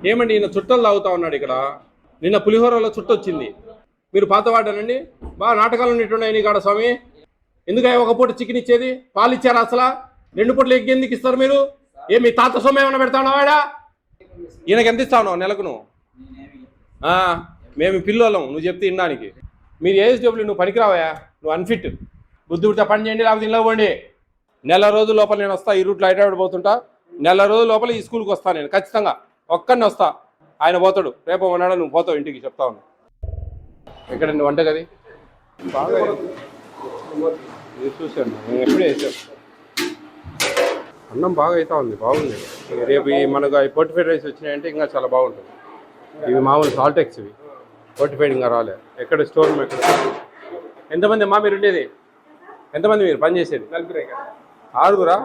ఏమండి ఈయన చుట్టలు తాగుతా ఉన్నాడు ఇక్కడ. నిన్న పులిహోరలో చుట్ట వచ్చింది. మీరు పాతవాడనండి. బాగా నాటకాలు ఉన్నట్టున్నాయి నీ కాడ స్వామి. ఎందుకయ్యా ఒక పూట చికెన్ ఇచ్చేది? పాలు ఇచ్చారా అసలు? 2 పూటలు ఎగ్ ఎందుకు ఇస్తారు మీరు? మీ తాత సొమ్ము ఏమైనా పెడతా ఉన్నావాడా? ఈయనకి ఎంత ఇస్తా ఉన్నావు నెలకు నువ్వు? మేము పిల్లోళ్ళం, నువ్వు చెప్తే వినడానికి. మీరు ఏఎస్డబ్ల్యూ నువ్వు పనికిరావయా, నువ్వు అన్ఫిట్. బుద్ధి పుడితే పని చేయండి, లేకపోతే ఇంట్లో పోండి. నెల రోజుల లోపల నేను వస్తా, ఈ రూట్లో హైదరాబాద్ పోతుంటా. నెల రోజుల లోపల ఈ స్కూల్కి వస్తాను నేను ఖచ్చితంగా. ఒక్కడిని వస్తా, ఆయన పోతాడు. రేపు ఉన్నాడు నువ్వు పోతావు ఇంటికి, చెప్తా ఉన్నా. ఎక్కడండి వంటగది? బాగా చూశాను నేను, ఎప్పుడే వేసాను. అన్నం బాగా అవుతా ఉంది, బాగుంది. రేపు మనకు ఈ ఫోర్టిఫైడ్ రైస్ వచ్చినాయంటే ఇంకా చాలా బాగుంటుంది. ఇవి మామూలు సాల్టెక్స్, ఇవి ఫోర్టిఫైడ్ ఇంకా రాలే. ఎక్కడ స్టోర్ ఎక్కడ? ఎంతమంది అమ్మా మీరు ఉండేది? ఎంతమంది మీరు పని చేసేది? 6గురా?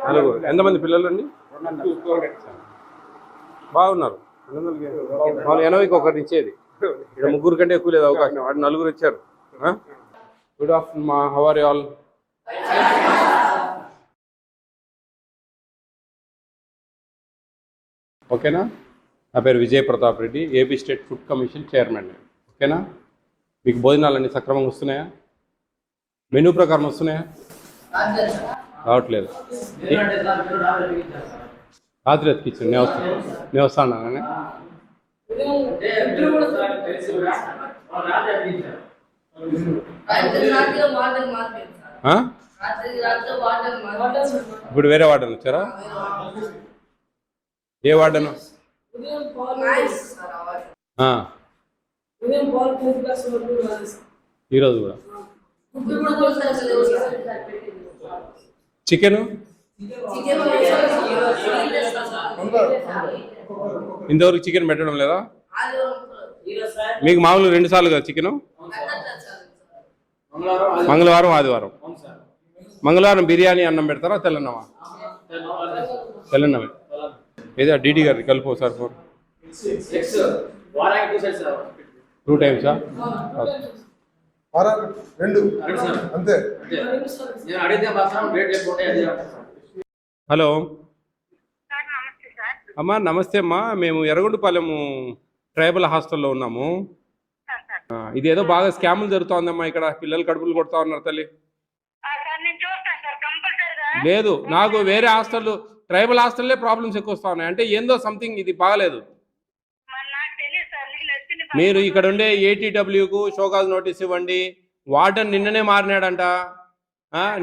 4. ఎంతమంది పిల్లలు అండి? బాగున్నారు. వాళ్ళు 80కి ఒకటి ఇచ్చేది, ఇక్కడ 3 కంటే ఎక్కువ లేదు అవకాశం. వాడు 4 ఇచ్చారు. గుడ్ ఆఫ్టర్నూన్ మా, హౌ ఆర్ యు ఆల్? ఓకేనా? నా పేరు Vijay Pratap Reddy, AP state food commission chairman. ఓకేనా? మీకు భోజనాలన్నీ సక్రమంగా వస్తున్నాయా? మెనూ ప్రకారం వస్తున్నాయా? రావట్లేదు. రాత్రి ఎత్తికిచ్చాను, నేను వస్తాను. ఇప్పుడు వేరే వార్డెన్ వచ్చారా? ఏ వార్డెన్? ఈరోజు కూడా చికెను ఇంతవరకు చికెన్ పెట్టడం లేదా? మీకు మామూలు 2 సార్లు కదా చికెను? మంగళవారం ఆదివారం. మంగళవారం బిర్యానీ అన్నం పెడతారా? తెల్లన్నమా? తెల్లన్నమే. ఏదో డీడీ గారి కలుపు ఒకసారి 4 2 టైమ్సా? అంతే. హలో అమ్మా, నమస్తే అమ్మా. మేము ఎర్రగొండపాలెము ట్రైబల్ హాస్టల్లో ఉన్నాము. ఇది ఏదో బాగా స్కాములు జరుగుతుందమ్మా ఇక్కడ. పిల్లలు కడుపులు కొడతా ఉన్నారు తల్లి. లేదు, నాకు వేరే హాస్టల్, ట్రైబల్ హాస్టల్లే ప్రాబ్లమ్స్ ఎక్కువ వస్తూ ఉన్నాయి. అంటే ఏందో సంథింగ్ ఇది బాగలేదు. మీరు ఇక్కడ ఉండే ఏటీడబ్ల్యూకు షోకాజ్ నోటీస్ ఇవ్వండి. వార్డెన్ నిన్ననే మారినాడంట.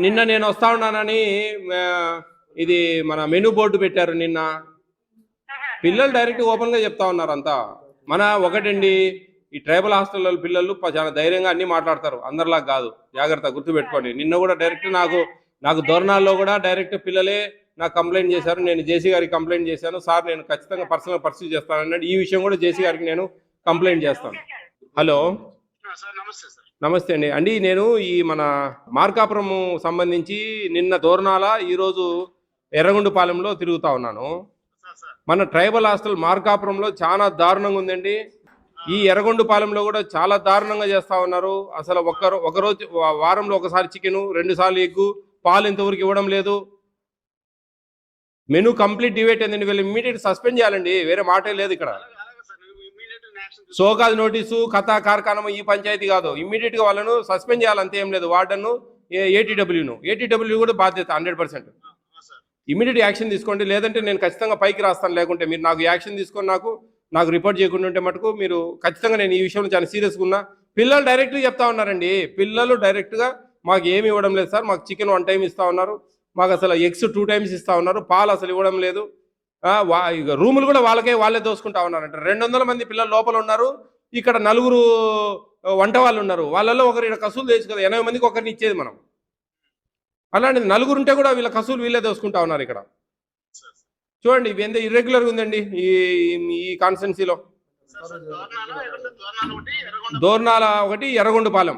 నిన్న నేను వస్తా ఉన్నానని ఇది మన మెనూ బోర్డు పెట్టారు నిన్న. పిల్లలు డైరెక్ట్ ఓపెన్గా చెప్తా ఉన్నారు అంతా. మన ఒకటండి, ఈ ట్రైబల్ హాస్టల్లో పిల్లలు చాలా ధైర్యంగా అన్నీ మాట్లాడతారు, అందరిలా కాదు. జాగ్రత్త గుర్తుపెట్టుకోండి. నిన్న కూడా డైరెక్ట్ నాకు దోరణాల్లో కూడా డైరెక్ట్ పిల్లలే నాకు కంప్లైంట్ చేశారు. నేను జేసీ గారికి కంప్లైంట్ చేశాను. సార్ నేను ఖచ్చితంగా పర్సనల్ పర్సూ చేస్తానన్నాడు. ఈ విషయం కూడా జేసీ గారికి నేను కంప్లైంట్ చేస్తాను. హలో నమస్తే అండి. నేను ఈ మన మార్కాపురము సంబంధించి నిన్న దోరణాల, ఈరోజు ఎర్రగొండపాలెంలో తిరుగుతా ఉన్నాను. మన ట్రైబల్ హాస్టల్ మార్కాపురంలో చాలా దారుణంగా ఉందండి. ఈ ఎర్రగొండపాలెంలో కూడా చాలా దారుణంగా చేస్తూ ఉన్నారు. అసలు ఒకరోజు వారంలో ఒకసారి చికెను, 2 సార్లు ఎగ్గు, పాలు ఇంతవరకు ఇవ్వడం లేదు. మెనూ కంప్లీట్ డివేట్ అయిందండి. వీళ్ళు ఇమ్మీడియట్ సస్పెండ్ చేయాలండి, వేరే మాటే లేదు ఇక్కడ. షోకాజ్ నోటీసు, కథా కార్ఖానం ఈ పంచాయతీ కాదు. ఇమ్మీడియట్గా వాళ్ళను సస్పెండ్ చేయాలి, అంతే. ఏం లేదు. వార్డన్ను, ఏటీడబ్ల్యూ కూడా బాధ్యత 100%. ఇమ్మీడియట్ యాక్షన్ తీసుకోండి, లేదంటే నేను ఖచ్చితంగా పైకి రాస్తాను. లేకుంటే మీరు నాకు యాక్షన్ తీసుకొని నాకు రిపోర్ట్ చేయకుండా ఉంటే మటుకు మీరు ఖచ్చితంగా, నేను ఈ విషయంలో చాలా సీరియస్గా ఉన్నా. పిల్లలు డైరెక్ట్గా చెప్తా ఉన్నారండి. పిల్లలు డైరెక్ట్గా మాకు ఏమి ఇవ్వడం లేదు సార్, మాకు చికెన్ 1 టైం ఇస్తూ ఉన్నారు, మాకు అసలు ఎగ్స్ 2 టైమ్స్ ఇస్తూ ఉన్నారు, పాలు అసలు ఇవ్వడం లేదు. రూములు కూడా వాళ్ళే దోసుకుంటా ఉన్నారంట. 200 మంది పిల్లలు లోపల ఉన్నారు. ఇక్కడ 4 వంట వాళ్ళు ఉన్నారు. వాళ్ళల్లో ఒకరు ఇక్కడ కసులు తెచ్చు కదా, 80 మందికి ఒకరిని ఇచ్చేది మనం. అలాంటిది 4 ఉంటే కూడా వీళ్ళ కసులు వీళ్ళే దోసుకుంటా ఉన్నారు ఇక్కడ. చూడండి, ఇవి ఎంత ఇర్రెగ్యులర్గా ఉందండి ఈ కాన్స్టిట్యున్సీలో. దోర్నాల ఒకటి, ఎర్రగొండపాలెం,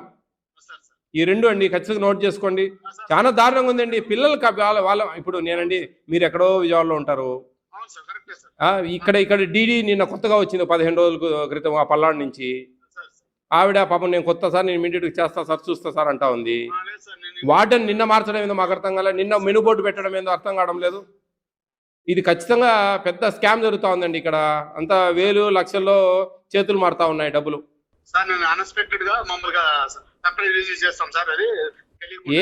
ఈ 2 అండి. ఖచ్చితంగా నోట్ చేసుకోండి. చాలా దారుణంగా ఉందండి. పిల్లలకి వాళ్ళ ఇప్పుడు నేనండి, మీరు ఎక్కడో విజయవాడలో ఉంటారు. ఇక్కడ డీడీ నిన్న కొత్తగా వచ్చింది 15 రోజుల క్రితం ఆ పల్నాడు నుంచి. ఆవిడ పాపం నేను కొత్త సార్, నేను ఇమీడియట్గా చేస్తా సార్, చూస్తా సార్ అంటా ఉంది. వార్డెన్ నిన్న మార్చడం ఏందో మాకు అర్థం కాలేదు. నిన్న మెనూ బోర్డు పెట్టడం ఏందో అర్థం కావడం లేదు. ఇది ఖచ్చితంగా పెద్ద స్కామ్ జరుగుతా ఉందండి ఇక్కడ. అంతా వేలు లక్షల్లో చేతులు మారుతా ఉన్నాయి డబ్బులు. సార్ నేను అన్ఎక్స్పెక్టెడ్ గా మామూలుగా సర్ప్రైజ్ రిలీజ్ చేస్తాం సార్, అది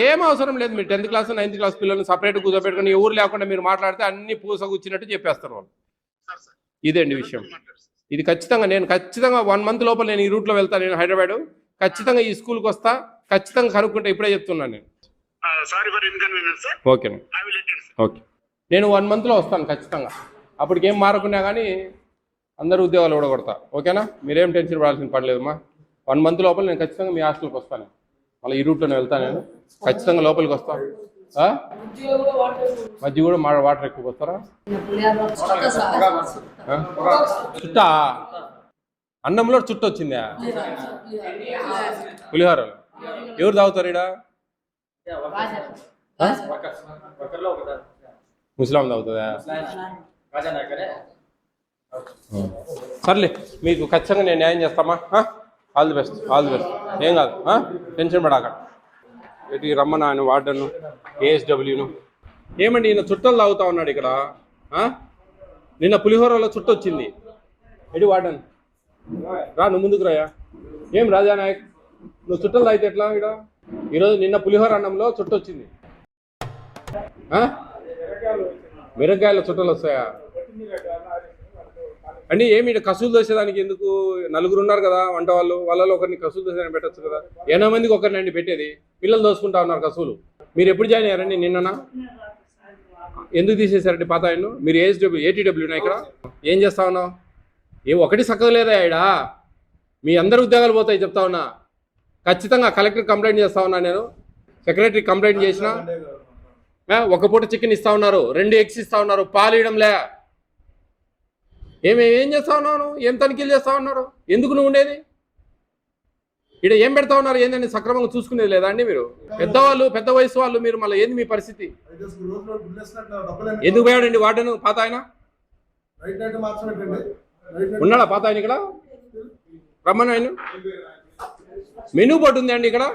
ఏం అవసరం లేదు. మీరు 10th క్లాస్ 9th క్లాస్ పిల్లల్ని సపరేట్ కూర్చోబెట్టుకుని ఎవరు లేకుండా మీరు మాట్లాడితే అన్ని పూస కూర్చున్నట్టు చెప్పేస్తారు వాళ్ళు. ఇదేండి విషయం. ఇది ఖచ్చితంగా నేను 1 month లోపల నేను ఈ రూట్లో వెళ్తాను. నేను హైదరాబాద్ ఖచ్చితంగా ఈ స్కూల్కి వస్తా, ఖచ్చితంగా కనుక్కుంటే ఇప్పుడే చెప్తున్నాను నేను. ఓకే ఓకే, నేను 1 monthలో వస్తాను ఖచ్చితంగా. అప్పటికి ఏం మారకున్నా కానీ అందరూ ఉద్యోగాలు కూడా కొడతా. ఓకేనా, మీరేం టెన్షన్ పడాల్సిన పని లేదమ్మా. 1 month లోపల నేను ఖచ్చితంగా మీ హాస్టల్కి వస్తాను. మళ్ళీ ఈ రూట్లోనే వెళ్తాను నేను, ఖచ్చితంగా లోపలికి వస్తాను. మధ్య కూడా వాటర్ ఎక్కువ వస్తారా? చుట్టా అన్నంలో చుట్ట వచ్చిందా? పులిహోర ఎవరు తాగుతారు ఈడ? ముస్లాం తాగుతుందా? సర్లే, మీకు ఖచ్చితంగా నేను న్యాయం చేస్తామా. All the best, all the best. ఏం కాదు, టెన్షన్ పడాక. ఇటు రమ్మన్నా ఆయన వార్డను, ఏఎస్డబ్ల్యూను. ఏమండి ఈయన చుట్టలు తాగుతా ఉన్నాడు ఇక్కడ. నిన్న పులిహోరలో చుట్ట వచ్చింది. ఎటు వార్డన్ రా, నువ్వు ముందుకు రాయా. ఏం రాజానాయక్, నువ్వు చుట్టలు తాగితే ఎట్లా? ఇక్కడ ఈరోజు నిన్న పులిహోర అన్నంలో చుట్ట వచ్చింది. మిరగాయల చుట్టలు వస్తాయా అండి? ఏమి ఇక్కడ కసులు దోసేదానికి ఎందుకు? నలుగురు ఉన్నారు కదా వంట వాళ్ళు, వాళ్ళలో ఒకరిని కసులు దోసేదాన్ని పెట్టచ్చు కదా. 80 మందికి ఒకరినండి పెట్టేది. పిల్లలు దోసుకుంటా ఉన్నారు కసులు. మీరు ఎప్పుడు జాయిన్ అయ్యారండి? నిన్ననా? ఎందుకు తీసేశారండి పాత ఆయన? మీరు ఏటీడబ్ల్యూనా ఇక్కడ? ఏం చేస్తా ఉన్నావు? ఒకటి చక్కగా లేదా ఈడ? మీ అందరు ఉద్యోగాలు పోతాయి చెప్తా ఉన్నా. ఖచ్చితంగా కలెక్టర్ కంప్లైంట్ చేస్తా ఉన్నా నేను. సెక్రటరీ కంప్లైంట్ చేసిన. ఒక పూట చికెన్ ఇస్తా ఉన్నారు, 2 eggs ఇస్తా ఉన్నారు, పాలు ఇవ్వడంలే. ఏం చేస్తా ఉన్నావు? ఏం తనిఖీలు చేస్తా ఉన్నారు? ఎందుకు నువ్వు ఉండేది ఇక్కడ? ఏం పెడతా ఉన్నారు? ఏంటంటే సక్రమంగా చూసుకునేది లేదా అండి మీరు? పెద్దవాళ్ళు, పెద్ద వయసు వాళ్ళు మీరు. మళ్ళీ ఏంది మీ పరిస్థితి? ఎందుకు పోయాడండి వార్డెన్ పాత ఆయన? ఉన్నాడా పాత ఆయన ఇక్కడ? రమ్మని ఆయన. మెనూ బోర్డు ఉంది అండి ఇక్కడ.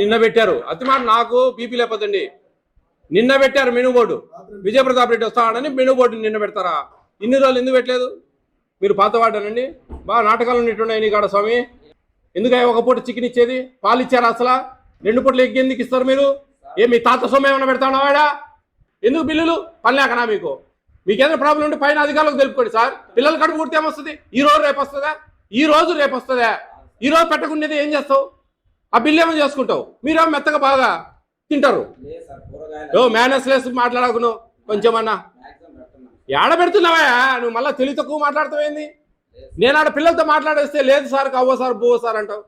నిన్న పెట్టారు. అతి మాట నాకు బీపీ లేకపోతండి. నిన్న పెట్టారు మెనూ బోర్డు. విజయప్రతాప్ రెడ్డి వస్తాడని మెనూ బోర్డు నిన్న పెడతారా? ఇన్ని రోజులు ఎందుకు పెట్టలేదు? మీరు పాత వాడానండి. బాగా నాటకాలు ఉన్నట్టున్నాయి నీ కాడ స్వామి. ఎందుకయ్యా ఒక పూట చికెన్ ఇచ్చేది? పాలు ఇచ్చారా అసలు? 2 పూటలు ఎగ్ ఎందుకు ఇస్తారు మీరు? మీ తాత సొమ్ము ఏమైనా పెడతాడా వాడా? ఎందుకు బిల్లులు? పని లేకనా మీకు? మీకేదైనా ప్రాబ్లం ఉంటే పైన అధికారులకు తెలుపుకోండి సార్. పిల్లలు కడుపు కొడితే ఏమొస్తుంది? ఈ రోజు రేపు వస్తుందా? ఈ రోజు రేపు వస్తుందా? ఈ రోజు పెట్టకుండేది ఏం చేస్తావు? ఆ బిల్లు ఏమో చేసుకుంటావు. మీరేమో మెత్తగా బాగా తింటారు. మేనస్ లెస్ మాట్లాడకు నువ్వు కొంచెమన్నా. ఏడ పెడుతున్నావా నువ్వు? మళ్ళీ తెలివి తక్కువ మాట్లాడుతావేంది? నేను ఆడ పిల్లలతో మాట్లాడేస్తే లేదు సార్, కవ్వ సార్, బువ్వ సార్ అంటావు.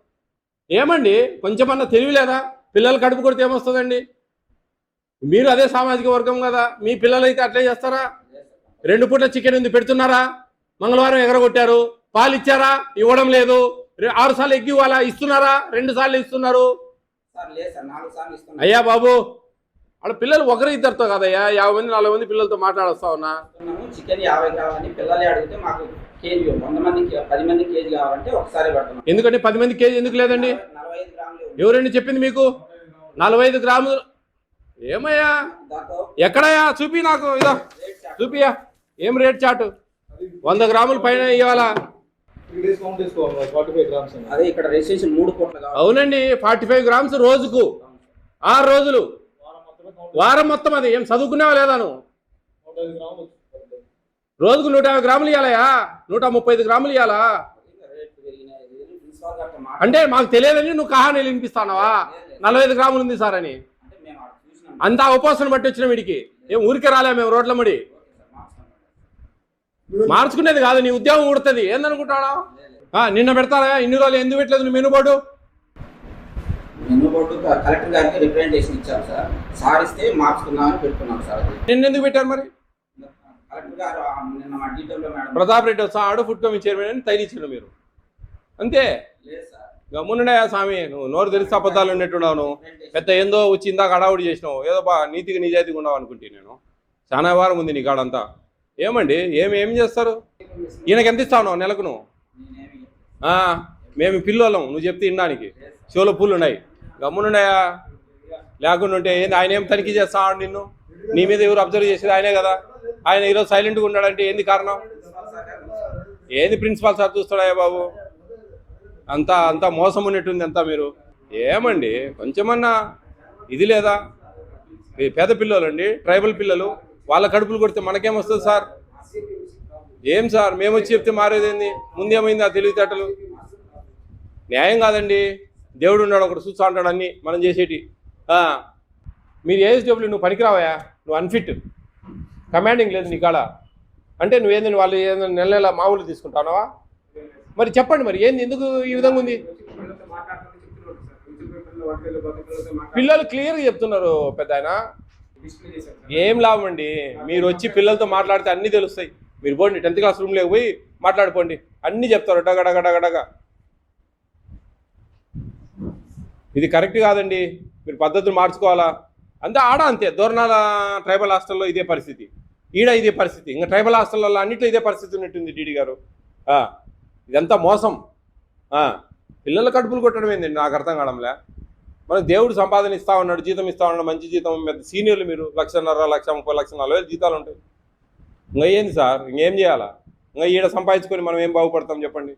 ఏమండి కొంచెమన్నా తెలివి లేదా? పిల్లలు కడుపు కొడితే ఏమొస్తుందండి? మీరు అదే సామాజిక వర్గం కదా. మీ పిల్లలు అయితే అట్లే చేస్తారా? 2 పూట్ల చికెన్ ఉంది పెడుతున్నారా? మంగళవారం ఎగరగొట్టారు. పాలు ఇచ్చారా? ఇవ్వడం లేదు. 6 సార్లు ఎగ్గి ఇవ్వాలా? ఇస్తున్నారా? 2 సార్లు ఇస్తున్నారు. అయ్యా బాబు, అక్కడ పిల్లలు 1-2తో కదయ్యా, 50 మంది 40 మంది పిల్లలతో మాట్లాడొస్తా ఉన్నా. చికెన్ 50 కావాలని పిల్లలే అడిగితే మాకు కేజీ 100 మందికి 10 మందికి కేజీ కావాలంటే ఒకసారి పెడతాం. ఎందుకంటే 10 మంది కేజీ ఎందుకు లేదండి? 45 గ్రాములు. ఎవరండి చెప్పింది మీకు? 45 గ్రాములు ఏమయ్యా? ఎక్కడయ్యా? చూపి నాకు. ఇదా చూపియా. ఏం రేట్ చాటు? 100 గ్రాముల పైన ఇవ్వాలా? అదే ఇక్కడ రిజిస్ట్రేషన్ 3 పూటలు. అవునండి, 45 గ్రామ్స్ రోజుకు 6 రోజులు, వారం మొత్తం. అది ఏం చదువుకునేవా లేదా నువ్వు? రోజుకు 150 గ్రాములు ఇవ్వాలయా? 135 గ్రాములు ఇవ్వాలా? అంటే మాకు తెలియదని నువ్వు కహానీలు వినిపిస్తానవా? 45 గ్రాములు ఉంది సార్ అని. అంతా ఉపవాసం బట్టి వచ్చిన వీడికి. ఏం ఊరికే రాలే మేము రోడ్ల ముడి. మార్చుకునేది కాదు, నీ ఉద్యోగం ఉడుతుంది. ఏందనుకుంటాడా? నిన్న పెడతారా? ఇన్ని రోజులు ఎందుకు పెట్టలేదు నువ్వు మెనూ బోర్డు? కలెక్టర్ గారికి రిప్రజెంటేషన్ ఇచ్చారు సార్. సార్ ఇస్తే మార్చుకున్నామని పెట్టుకున్నాం సార్. నిన్న ఎందుకు పెట్టారు మరి? ప్రతాప్ రెడ్డి వస్తాడు, ఫుడ్ కమిషన్ చైర్మన్ అని తైలిచ్చారు మీరు అంతే. గమ్మునుండే స్వామి, నువ్వు నోరు తెలిసి అబద్ధాలు ఉన్నట్టున్నావు. నువ్వు పెద్ద ఏందో వచ్చి ఇందాక అడావుడి చేసినావు. ఏదో నీతిగా నిజాయితీగా ఉండవు అనుకుంటే నేను. చాలా వారం ఉంది నీ కాడంతా. ఏమండి ఏం చేస్తారు? ఈయనకి ఎంత ఇస్తావు నెలకు నువ్వు? మేము పిల్లోళ్ళం, నువ్వు చెప్తే వినడానికి. చెవులో పూలు ఉన్నాయి. గమ్మునున్నాయా? లేకుండా ఉంటే ఏంది? ఆయన ఏం తనిఖీ చేస్తా నిన్ను? నీ మీద ఎవరు అబ్జర్వ్ చేసేది ఆయనే కదా. ఆయన ఈరోజు సైలెంట్గా ఉన్నాడంటే ఏంది కారణం? ఏంది ప్రిన్సిపాల్ సార్ చూస్తాడా బాబు? అంతా మోసం ఉన్నట్టుంది అంతా. మీరు ఏమండి కొంచెమన్నా ఇది లేదా? పేద పిల్లలండి, ట్రైబల్ పిల్లలు, వాళ్ళ కడుపులు కొడితే మనకేమొస్తుంది సార్? ఏం సార్ మేము వచ్చి చెప్తే మారేదేంది? ముందేమైంది ఆ తెలివితేటలు? న్యాయం కాదండి. దేవుడు ఉన్నాడు ఒకటి చూస్తా ఉంటాడు అన్నీ మనం చేసేటి. మీరు ఏఎస్డబ్ల్యూ నువ్వు పనికిరావా? నువ్వు అన్ఫిట్, కమాండింగ్ లేదు నీ కాడ అంటే నువ్వేందని వాళ్ళు ఏదైనా నెల నెల మామూలు తీసుకుంటావా? మరి చెప్పండి, మరి ఏంది, ఎందుకు ఈ విధంగా ఉంది? పిల్లలు క్లియర్గా చెప్తున్నారు పెద్ద ఆయన. ఏం లాభం అండి? మీరు వచ్చి పిల్లలతో మాట్లాడితే అన్నీ తెలుస్తాయి. మీరు పోండి 10th క్లాస్ రూమ్లోకి పోయి మాట్లాడుకోండి, అన్నీ చెప్తారు డగడగడగడగా. ఇది కరెక్ట్ కాదండి. మీరు పద్ధతులు మార్చుకోవాలా. ఆడ అంతే. దూరణాల ట్రైబల్ హాస్టల్లో ఇదే పరిస్థితి, ఈడ ఇదే పరిస్థితి, ఇంకా ట్రైబల్ హాస్టల్లో అన్నింటిలో ఇదే పరిస్థితి ఉన్నట్టుంది డీడీ గారు. ఇదంతా మోసం. పిల్లల కడుపులు కొట్టడం ఏంటండి? నాకు అర్థం కావడంలే. మనకు దేవుడు సంపాదన ఇస్తా ఉన్నాడు, జీతం ఇస్తా ఉన్నాడు, మంచి జీతం. పెద్ద సీనియర్లు మీరు 1,50,000, 1,30,000, 1,40,000 జీతాలు ఉంటాయి. ఇంకా ఏంది సార్? ఇంకేం చేయాలా? ఇంకా ఈడ సంపాదించుకొని మనం ఏం బాగుపడతాం చెప్పండి?